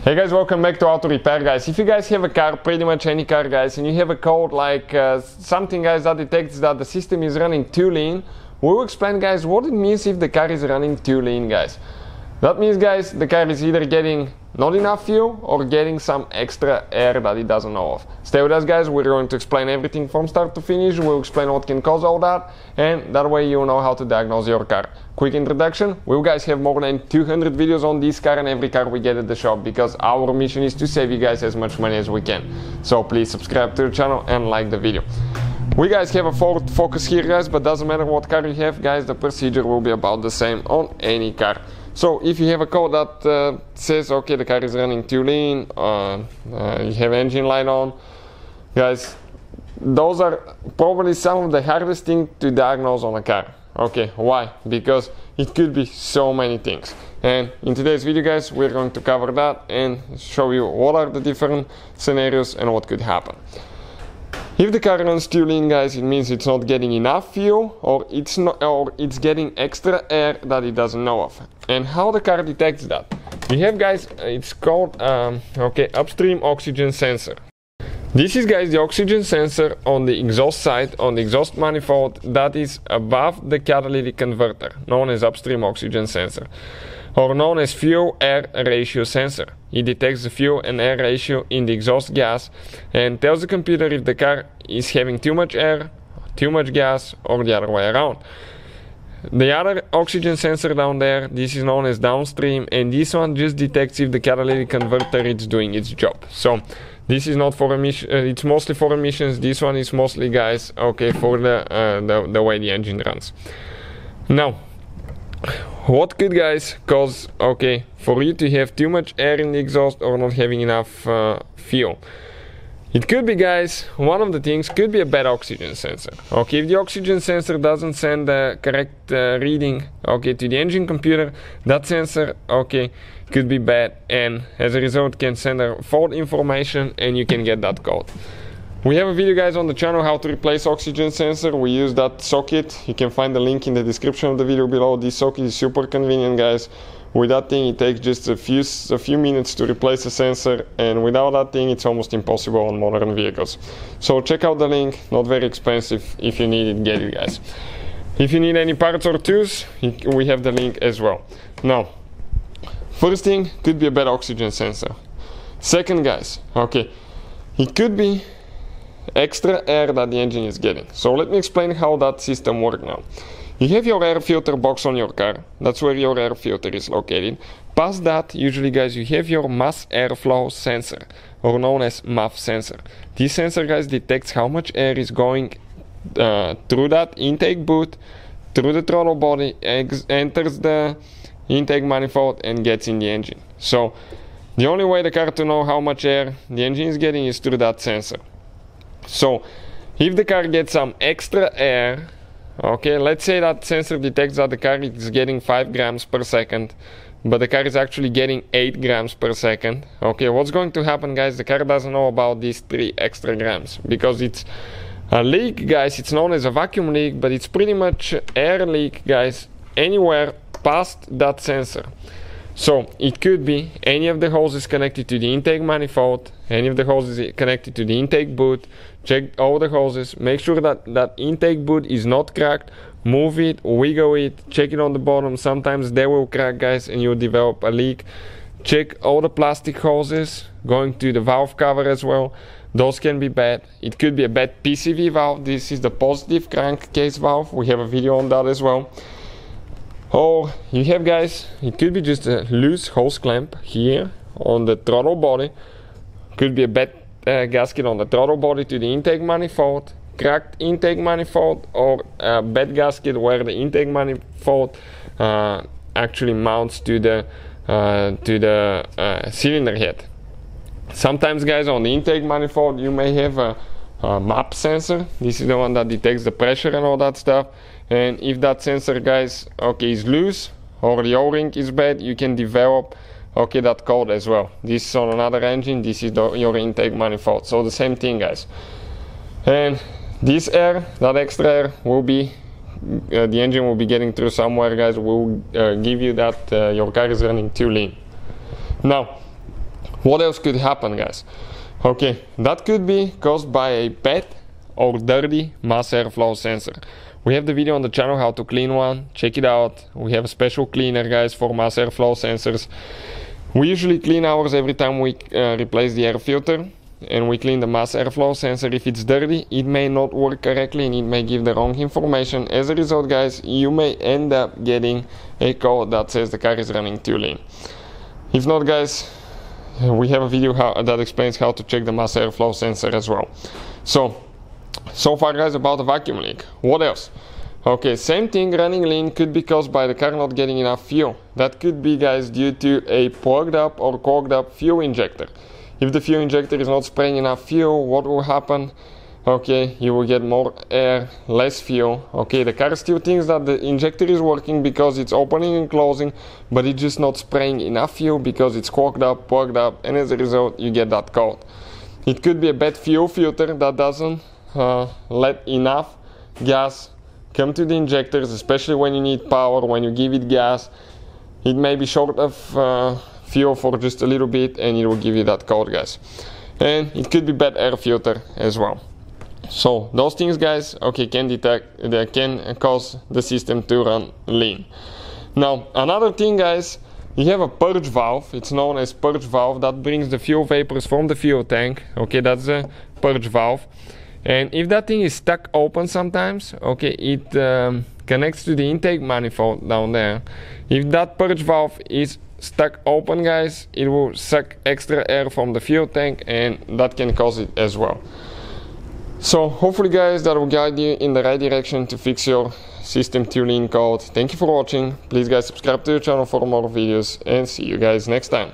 Hey guys, welcome back to Auto Repair, guys. If you guys have a car, pretty much any car, guys, and you have a code like something, guys, that detects that the system is running too lean, we'll explain, guys, what it means if the car is running too lean, guys. That means, guys, the car is either getting not enough fuel or getting some extra air that it doesn't know of. Stay with us, guys. We're going to explain everything from start to finish. We'll explain what can cause all that, and that way you know how to diagnose your car. Quick introduction, we guys have more than 200 videos on this car and every car we get at the shop, because our mission is to save you guys as much money as we can. So please subscribe to the channel and like the video. We guys have a Ford Focus here, guys, but doesn't matter what car you have, guys, the procedure will be about the same on any car. So if you have a code that says, okay, the car is running too lean, you have engine light on, guys, those are probably some of the hardest things to diagnose on a car. Okay, why? Because it could be so many things. And in today's video, guys, we're going to cover that and show you what are the different scenarios and what could happen. If the car runs too lean, guys, it means it's not getting enough fuel, or it's getting extra air that it doesn't know of. And how the car detects that? You have, guys, it's called upstream oxygen sensor. This is, guys, the oxygen sensor on the exhaust side, on the exhaust manifold that is above the catalytic converter, known as upstream oxygen sensor, or known as fuel-air ratio sensor. It detects the fuel and air ratio in the exhaust gas and tells the computer if the car is having too much air, too much gas, or the other way around. The other oxygen sensor down there, this is known as downstream, and this one just detects if the catalytic converter is doing its job. So this is not for emission, it's mostly for emissions. This one is mostly, guys, okay, for the way the engine runs. Now, what could, guys, cause, okay, for you to have too much air in the exhaust or not having enough fuel? It could be, guys, one of the things could be a bad oxygen sensor. Okay, if the oxygen sensor doesn't send the correct reading, okay, to the engine computer, that sensor, okay, could be bad, and as a result can send a fault information and you can get that code. We have a video, guys, on the channel how to replace oxygen sensor. We use that socket. You can find the link in the description of the video below. This socket is super convenient, guys. With that thing, it takes just a few minutes to replace a sensor, and without that thing, it's almost impossible on modern vehicles. So check out the link. Not very expensive. If you need it, get it, guys. If you need any parts or tools, we have the link as well. Now, first thing could be a bad oxygen sensor. Second, guys, okay, it could be extra air that the engine is getting. So let me explain how that system works now. You have your air filter box on your car. That's where your air filter is located. Past that, usually, guys, you have your mass airflow sensor, or known as MAF Sensor. This sensor, guys, detects how much air is going through that intake boot, through the throttle body, enters the intake manifold and gets in the engine. So the only way the car to know how much air the engine is getting is through that sensor. So if the car gets some extra air, okay, let's say that sensor detects that the car is getting 5 grams per second, but the car is actually getting 8 grams per second. Okay, what's going to happen, guys? The car doesn't know about these 3 extra grams because it's a leak, guys. It's known as a vacuum leak, but it's pretty much air leak, guys, anywhere past that sensor. So it could be any of the hoses connected to the intake manifold, any of the hoses connected to the intake boot. Check all the hoses, make sure that that intake boot is not cracked, move it, wiggle it, check it on the bottom. Sometimes they will crack, guys, and you'll develop a leak. Check all the plastic hoses going to the valve cover as well. Those can be bad. It could be a bad PCV valve. This is the positive crankcase valve. We have a video on that as well. Or you have, guys, it could be just a loose hose clamp here on the throttle body. Could be a bad gasket on the throttle body to the intake manifold, cracked intake manifold, or a bad gasket where the intake manifold actually mounts to the cylinder head. Sometimes, guys, on the intake manifold you may have a MAF sensor. This is the one that detects the pressure and all that stuff. And if that sensor, guys, okay, is loose or the O-ring is bad, you can develop, okay, that code as well. This is on another engine. This is your intake manifold. So the same thing, guys. And this air, that extra air, will be the engine will be getting through somewhere, guys. Will give you that your car is running too lean. Now, What else could happen, guys? Okay, that could be caused by a bad or dirty mass airflow sensor. We have the video on the channel how to clean one. Check it out. We have a special cleaner, guys, for mass airflow sensors. We usually clean ours every time we replace the air filter, and we clean the mass airflow sensor. If it's dirty, it may not work correctly and it may give the wrong information. As a result, guys, you may end up getting a code that says the car is running too lean. If not, guys, we have a video that explains how to check the mass airflow sensor as well. So far, guys, about the vacuum leak. What else? Okay, same thing, running lean could be caused by the car not getting enough fuel. That could be, guys, due to a plugged up or clogged up fuel injector. If the fuel injector is not spraying enough fuel, what will happen? Okay, you will get more air, less fuel. Okay, the car still thinks that the injector is working because it's opening and closing, but it's just not spraying enough fuel because it's clogged up, plugged up, and as a result, you get that code. It could be a bad fuel filter that doesn't let enough gas come to the injectors, especially when you need power, when you give it gas. It may be short of fuel for just a little bit and it will give you that code, guys. And it could be bad air filter as well. So those things, guys, okay, can cause the system to run lean. Now another thing, guys, you have a purge valve. It's known as purge valve that brings the fuel vapors from the fuel tank. Okay, that's a purge valve. And if that thing is stuck open sometimes, okay, it connects to the intake manifold down there. If that purge valve is stuck open, guys, it will suck extra air from the fuel tank and that can cause it as well. So hopefully, guys, that will guide you in the right direction to fix your system too lean code. Thank you for watching. Please, guys, subscribe to the channel for more videos and see you guys next time.